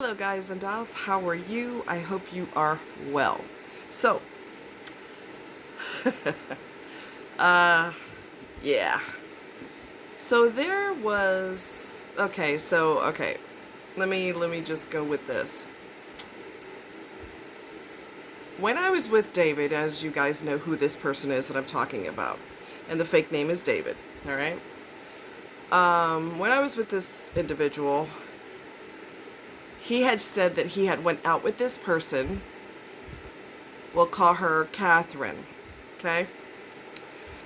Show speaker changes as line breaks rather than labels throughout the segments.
Hello guys and dolls, how are you? I hope you are well. So, uh, yeah. So there was, okay, let me just go with this. When I was with David, as you guys know who this person is that I'm talking about, and the fake name is David, all right? When I was with this individual, he had said that he had went out with this person. We'll call her Catherine, okay?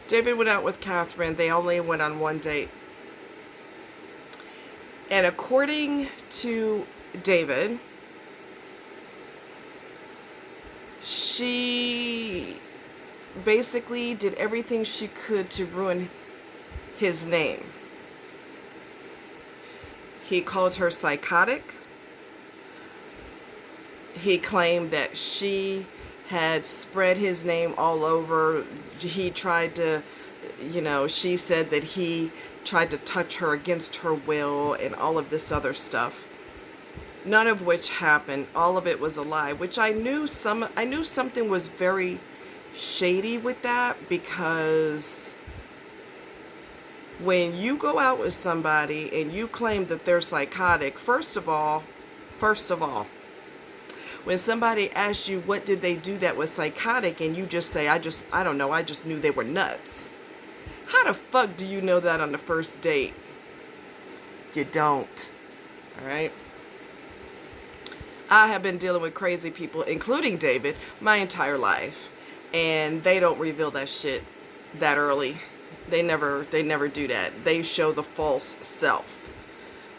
David went out with Catherine. They only went on one date. And according to David, she basically did everything she could to ruin his name. He called her psychotic. He claimed that she had spread his name all over. He tried to, she said that he tried to touch her against her will and all of this other stuff. None of which happened. All of it was a lie, which I knew something was very shady with that, because when you go out with somebody and you claim that they're psychotic, first of all, when somebody asks you what did they do that was psychotic, and you just say, I don't know, I just knew they were nuts. How the fuck do you know that on the first date? You don't. Alright? I have been dealing with crazy people, including David, my entire life. And they don't reveal that shit that early. They never do that. They show the false self.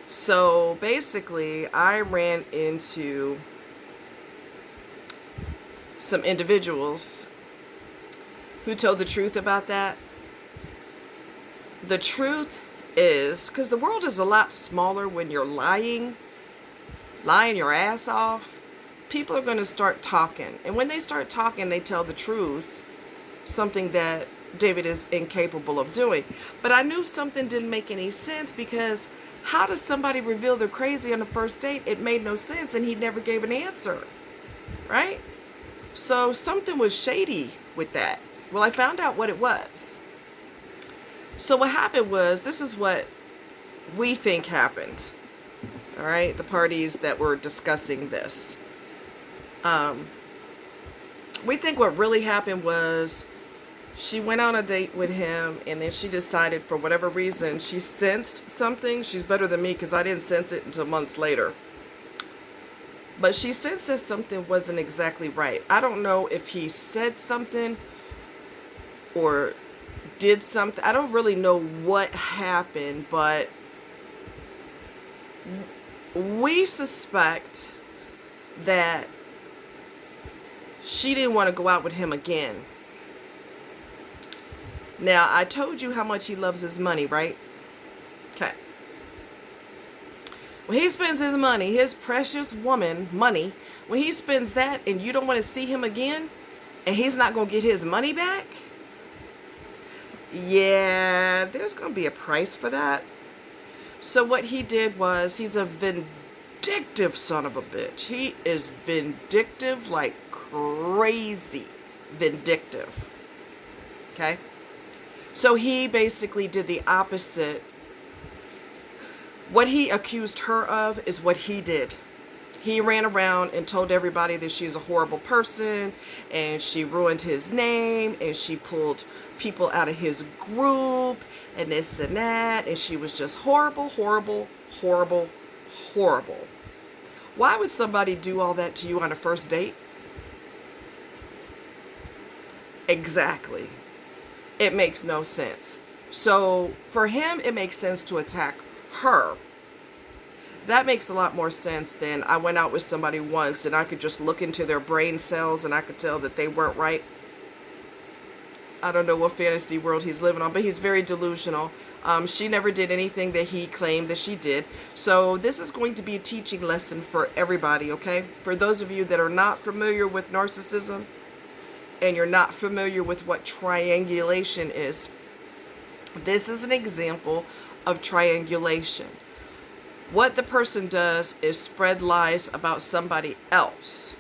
So basically, I ran into some individuals who told the truth about that. The truth is, because the world is a lot smaller when you're lying your ass off, people are going to start talking. And when they start talking, they tell the truth, something that David is incapable of doing. But I knew something didn't make any sense, because how does somebody reveal they're crazy on the first date? It made no sense, and he never gave an answer, right? So something was shady with that. Well, I found out what it was. So what happened was, this is what we think happened. All right, the parties that were discussing this. We think what really happened was she went on a date with him, and then she decided, for whatever reason, she sensed something. She's better than me, because I didn't sense it until months later. But she sensed that something wasn't exactly right. I don't know if he said something or did something. I don't really know what happened, but we suspect that she didn't want to go out with him again. Now, I told you how much he loves his money, right? Okay. When he spends his money, his precious woman money, when he spends that and you don't want to see him again, and he's not going to get his money back, yeah, there's going to be a price for that. So what he did was, he's a vindictive son of a bitch. He is vindictive like crazy vindictive. Okay? So he basically did the opposite. What he accused her of is what he did. He ran around and told everybody that she's a horrible person, and she ruined his name, and she pulled people out of his group, and this and that, and she was just horrible, horrible, horrible, horrible. Why would somebody do all that to you on a first date? Exactly. It makes no sense. So for him, it makes sense to attack her. That makes a lot more sense than I went out with somebody once and I could just look into their brain cells and I could tell that they weren't right. I don't know what fantasy world he's living on, but he's very delusional. She never did anything that he claimed that she did. So this is going to be a teaching lesson for everybody, okay? For those of you that are not familiar with narcissism and you're not familiar with what triangulation is, this is an example of triangulation. What the person does is spread lies about somebody else.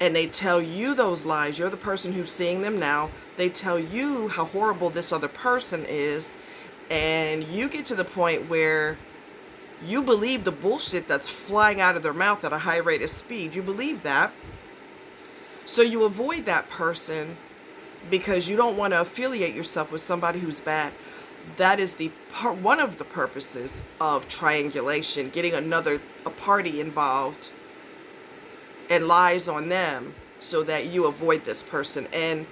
And they tell you those lies. You're the person who's seeing them now. They tell you how horrible this other person is. And you get to the point where you believe the bullshit that's flying out of their mouth at a high rate of speed. You believe that. So you avoid that person because you don't want to affiliate yourself with somebody who's bad. That is one of the purposes of triangulation, getting a party involved and lies on them so that you avoid this person. And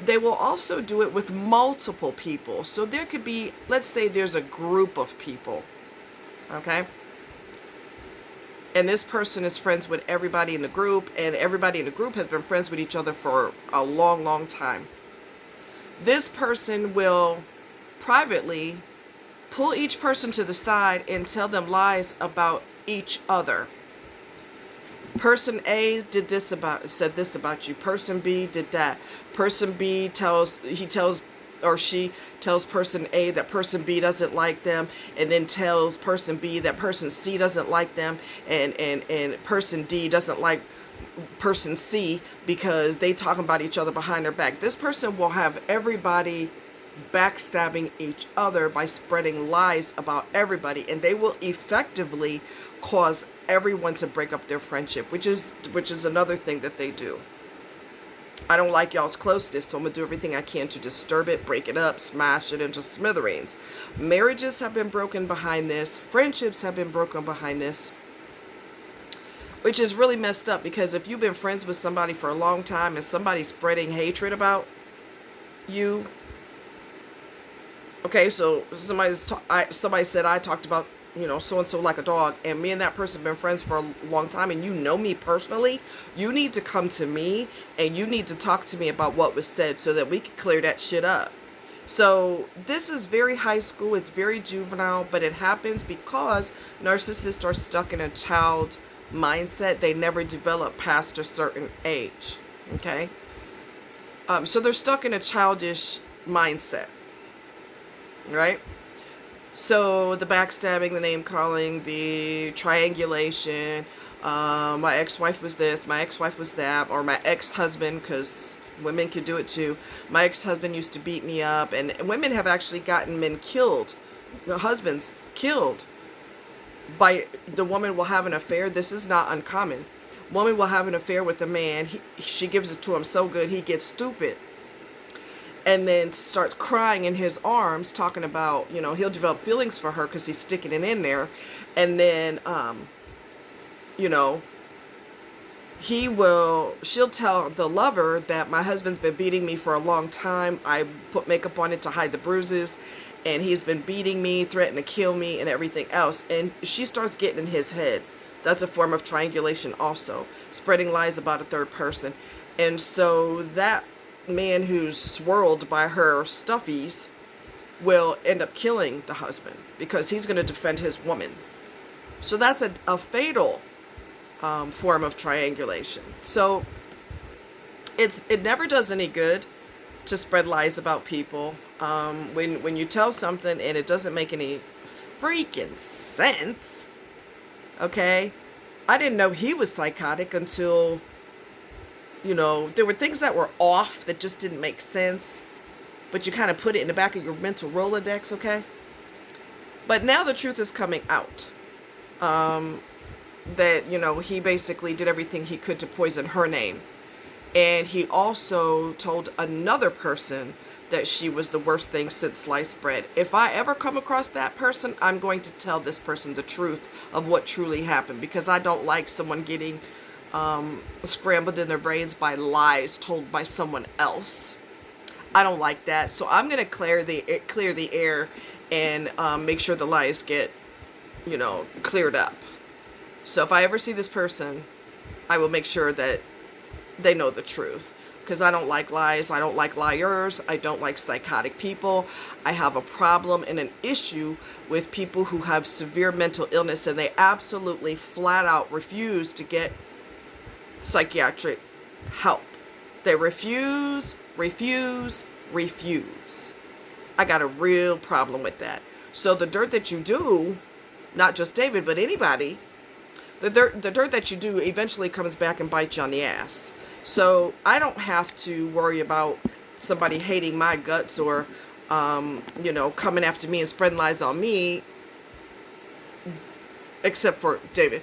they will also do it with multiple people. So there could be, let's say there's a group of people, okay? And this person is friends with everybody in the group, and everybody in the group has been friends with each other for a long, long time. This person will privately pull each person to the side and tell them lies about each other. Person A said this about you. Person B did that. Person B tells person A that person B doesn't like them, and then tells person B that person C doesn't like them, and person D doesn't like person C because they talking about each other behind their back. This person will have everybody backstabbing each other by spreading lies about everybody, and they will effectively cause everyone to break up their friendship, which is another thing that they do. I don't like y'all's closeness, so I'm gonna do everything I can to disturb it, break it up, smash it into smithereens. Marriages have been broken behind this. Friendships have been broken behind this, which is really messed up, because if you've been friends with somebody for a long time and somebody's spreading hatred about you, okay, so somebody said I talked about, so-and-so like a dog, and me and that person have been friends for a long time, and you know me personally, you need to come to me, and you need to talk to me about what was said so that we can clear that shit up. So this is very high school, it's very juvenile, but it happens because narcissists are stuck in a child mindset. They never develop past a certain age, okay? So they're stuck in a childish mindset, right? So the backstabbing, the name calling, the triangulation, my ex-wife was this, my ex-wife was that, or my ex-husband, because women could do it too. My ex-husband used to beat me up, and women have actually gotten men killed, the husbands killed, by the woman will have an affair. This is not uncommon. Woman will have an affair with a man, she gives it to him so good he gets stupid, and then starts crying in his arms, talking about, he'll develop feelings for her because he's sticking it in there. And then, she'll tell the lover that my husband's been beating me for a long time. I put makeup on it to hide the bruises, and he's been beating me, threatening to kill me, and everything else. And she starts getting in his head. That's a form of triangulation also, spreading lies about a third person. And so that man who's swirled by her stuffies will end up killing the husband because he's going to defend his woman. So that's a fatal form of triangulation. So it never does any good to spread lies about people. When you tell something and it doesn't make any freaking sense, okay? I didn't know he was psychotic until there were things that were off that just didn't make sense, but you kind of put it in the back of your mental Rolodex, okay? But now the truth is coming out, that, he basically did everything he could to poison her name. And he also told another person that she was the worst thing since sliced bread. If I ever come across that person, I'm going to tell this person the truth of what truly happened, because I don't like someone getting scrambled in their brains by lies told by someone else. I don't like that. So I'm going to clear the air and make sure the lies get, cleared up. So if I ever see this person, I will make sure that they know the truth, because I don't like lies. I don't like liars. I don't like psychotic people. I have a problem and an issue with people who have severe mental illness, and they absolutely flat out refuse to get psychiatric help. They refuse. I got a real problem with that. So the dirt that you do not just David, but anybody, the dirt that you do eventually comes back and bites you on the ass. So I don't have to worry about somebody hating my guts or, coming after me and spreading lies on me, except for David,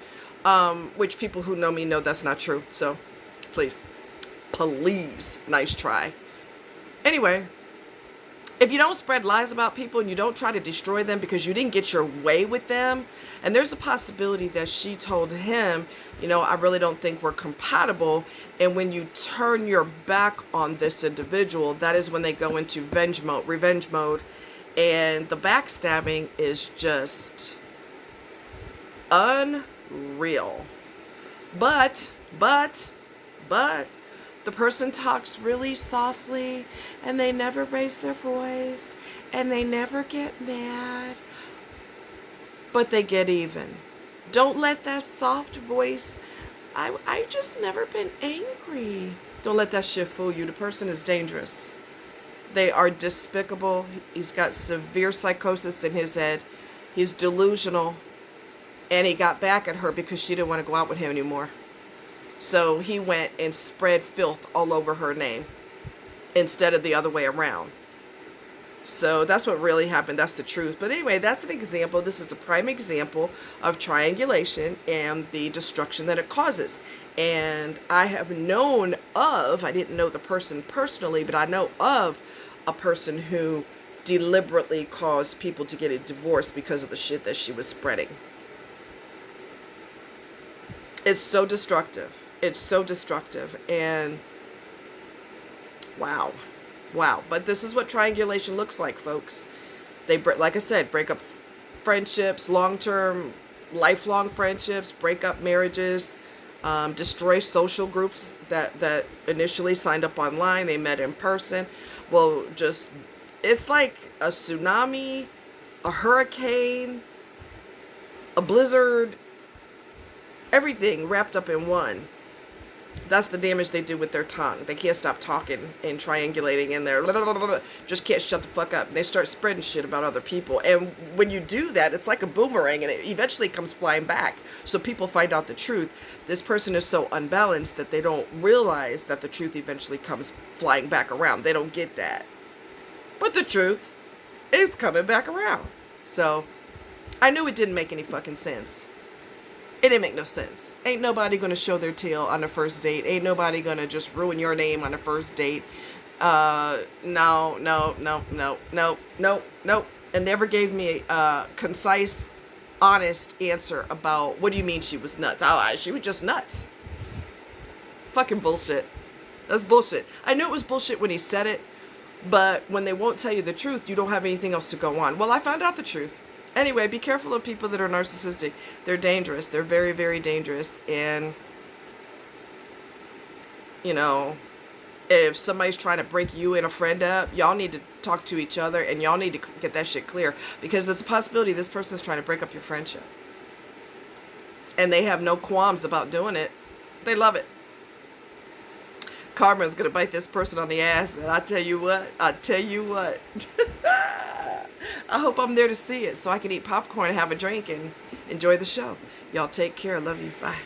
which people who know me know that's not true. So please, nice try. Anyway, if you don't spread lies about people and you don't try to destroy them because you didn't get your way with them, and there's a possibility that she told him, I really don't think we're compatible. And when you turn your back on this individual, that is when they go into revenge mode. And the backstabbing is just unreal. But the person talks really softly and they never raise their voice and they never get mad, but they get even. Don't let that soft voice, I just never been angry. Don't let that shit fool you. The person is dangerous. They are despicable. He's got severe psychosis in his head. He's delusional. And he got back at her because she didn't want to go out with him anymore. So he went and spread filth all over her name instead of the other way around. So that's what really happened. That's the truth. But anyway, that's an example. This is a prime example of triangulation and the destruction that it causes. And I have known of, I didn't know the person personally, but I know of a person who deliberately caused people to get a divorce because of the shit that she was spreading. It's so destructive. It's so destructive. And wow. But this is what triangulation looks like, folks. They, like I said, break up friendships, long-term, lifelong friendships, break up marriages, destroy social groups that initially signed up online. They met in person. Well, it's like a tsunami, a hurricane, a blizzard, everything wrapped up in one. That's the damage they do with their tongue. They can't stop talking and triangulating, and they're just can't shut the fuck up. And they start spreading shit about other people. And when you do that, it's like a boomerang, and it eventually comes flying back. So people find out the truth. This person is so unbalanced that they don't realize that the truth eventually comes flying back around. They don't get that. But the truth is coming back around. So I knew it didn't make any fucking sense. It didn't make no sense. Ain't nobody going to show their tail on the first date. Ain't nobody going to just ruin your name on the first date. No. And never gave me a concise, honest answer about what do you mean she was nuts. She was just nuts. Fucking bullshit. That's bullshit. I knew it was bullshit when he said it, but when they won't tell you the truth, you don't have anything else to go on. Well, I found out the truth. Anyway, be careful of people that are narcissistic. They're dangerous. They're very, very dangerous. And, if somebody's trying to break you and a friend up, y'all need to talk to each other and y'all need to get that shit clear. Because it's a possibility this person's trying to break up your friendship. And they have no qualms about doing it. They love it. Karma's going to bite this person on the ass. And I tell you what. I hope I'm there to see it so I can eat popcorn and have a drink and enjoy the show. Y'all take care. Love you. Bye.